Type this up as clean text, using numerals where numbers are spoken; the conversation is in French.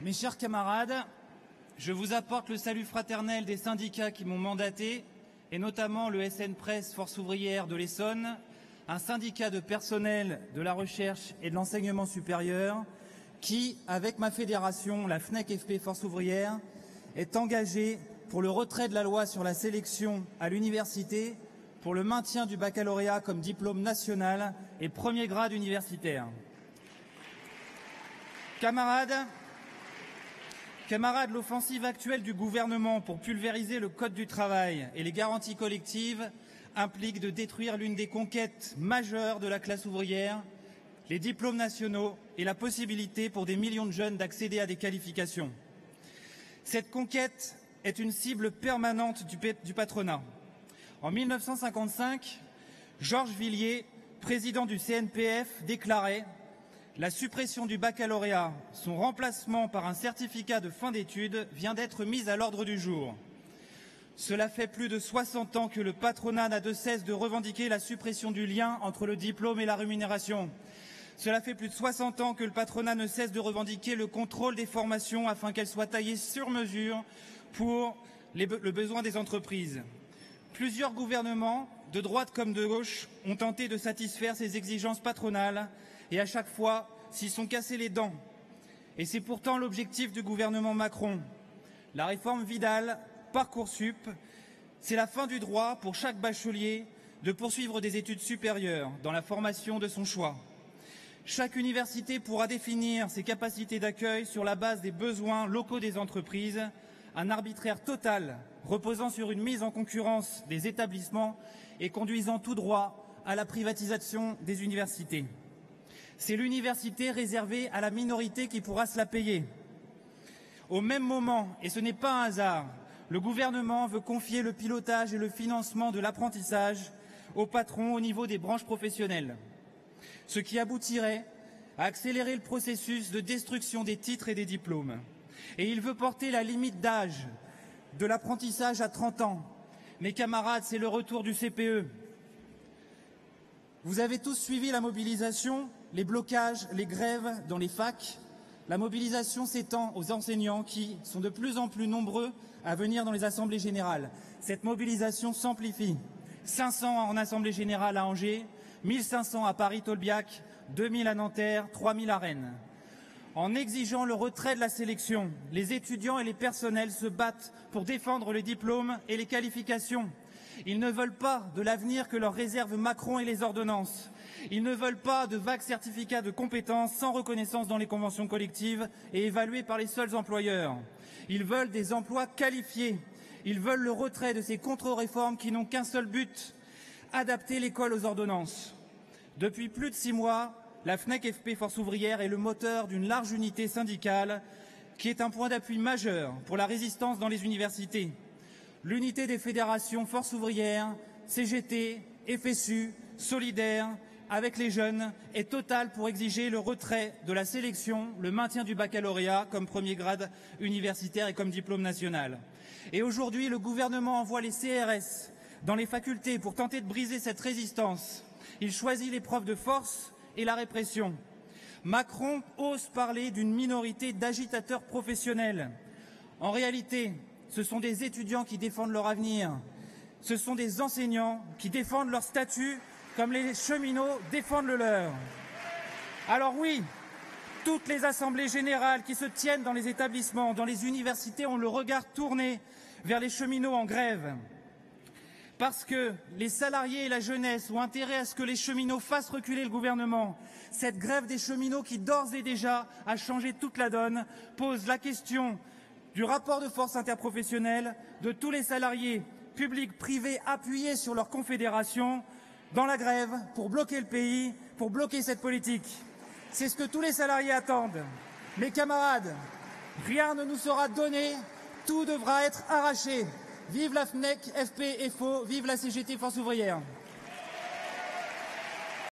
Mes chers camarades, je vous apporte le salut fraternel des syndicats qui m'ont mandaté, et notamment le SN Presse Force ouvrière de l'Essonne, un syndicat de personnel de la recherche et de l'enseignement supérieur qui, avec ma fédération, la FNEC FP Force ouvrière, est engagé pour le retrait de la loi sur la sélection à l'université, pour le maintien du baccalauréat comme diplôme national et premier grade universitaire. Camarades, l'offensive actuelle du gouvernement pour pulvériser le Code du travail et les garanties collectives implique de détruire l'une des conquêtes majeures de la classe ouvrière, les diplômes nationaux et la possibilité pour des millions de jeunes d'accéder à des qualifications. Cette conquête est une cible permanente du patronat. En 1955, Georges Villiers, président du CNPF, déclarait « La suppression du baccalauréat, son remplacement par un certificat de fin d'études vient d'être mise à l'ordre du jour. Cela fait plus de 60 ans que le patronat n'a de cesse de revendiquer la suppression du lien entre le diplôme et la rémunération. Cela fait plus de 60 ans que le patronat ne cesse de revendiquer le contrôle des formations afin qu'elles soient taillées sur mesure pour le besoin des entreprises. Plusieurs gouvernements, de droite comme de gauche, ont tenté de satisfaire ces exigences patronales et à chaque fois s'y sont cassés les dents. Et c'est pourtant l'objectif du gouvernement Macron. La réforme Vidal, Parcoursup, c'est la fin du droit pour chaque bachelier de poursuivre des études supérieures dans la formation de son choix. Chaque université pourra définir ses capacités d'accueil sur la base des besoins locaux des entreprises, un arbitraire total reposant sur une mise en concurrence des établissements et conduisant tout droit à la privatisation des universités. C'est l'université réservée à la minorité qui pourra se la payer. Au même moment, et ce n'est pas un hasard, le gouvernement veut confier le pilotage et le financement de l'apprentissage aux patrons au niveau des branches professionnelles, ce qui aboutirait à accélérer le processus de destruction des titres et des diplômes. Et il veut porter la limite d'âge de l'apprentissage à 30 ans. Mes camarades, c'est le retour du CPE. Vous avez tous suivi la mobilisation, les blocages, les grèves dans les facs. La mobilisation s'étend aux enseignants qui sont de plus en plus nombreux à venir dans les assemblées générales. Cette mobilisation s'amplifie. 500 en assemblée générale à Angers, 1500 à Paris-Tolbiac, 2000 à Nanterre, 3000 à Rennes. En exigeant le retrait de la sélection, les étudiants et les personnels se battent pour défendre les diplômes et les qualifications. Ils ne veulent pas de l'avenir que leur réservent Macron et les ordonnances. Ils ne veulent pas de vagues certificats de compétences sans reconnaissance dans les conventions collectives et évalués par les seuls employeurs. Ils veulent des emplois qualifiés. Ils veulent le retrait de ces contre-réformes qui n'ont qu'un seul but, adapter l'école aux ordonnances. Depuis plus de 6 mois, la FNEC FP Force ouvrière est le moteur d'une large unité syndicale qui est un point d'appui majeur pour la résistance dans les universités. L'unité des fédérations Force ouvrière, CGT, FSU, Solidaire, avec les jeunes, est totale pour exiger le retrait de la sélection, le maintien du baccalauréat comme premier grade universitaire et comme diplôme national. Et aujourd'hui, le gouvernement envoie les CRS dans les facultés pour tenter de briser cette résistance. Il choisit l'épreuve de force et la répression. Macron ose parler d'une minorité d'agitateurs professionnels. En réalité, ce sont des étudiants qui défendent leur avenir. Ce sont des enseignants qui défendent leur statut comme les cheminots défendent le leur. Alors oui, toutes les assemblées générales qui se tiennent dans les établissements, dans les universités, ont le regard tourné vers les cheminots en grève. Parce que les salariés et la jeunesse ont intérêt à ce que les cheminots fassent reculer le gouvernement. Cette grève des cheminots qui d'ores et déjà a changé toute la donne pose la question du rapport de force interprofessionnel de tous les salariés publics, privés, appuyés sur leur confédération dans la grève pour bloquer le pays, pour bloquer cette politique. C'est ce que tous les salariés attendent. Mes camarades, rien ne nous sera donné, tout devra être arraché. Vive la FNEC, FP, FO, vive la CGT Force ouvrière.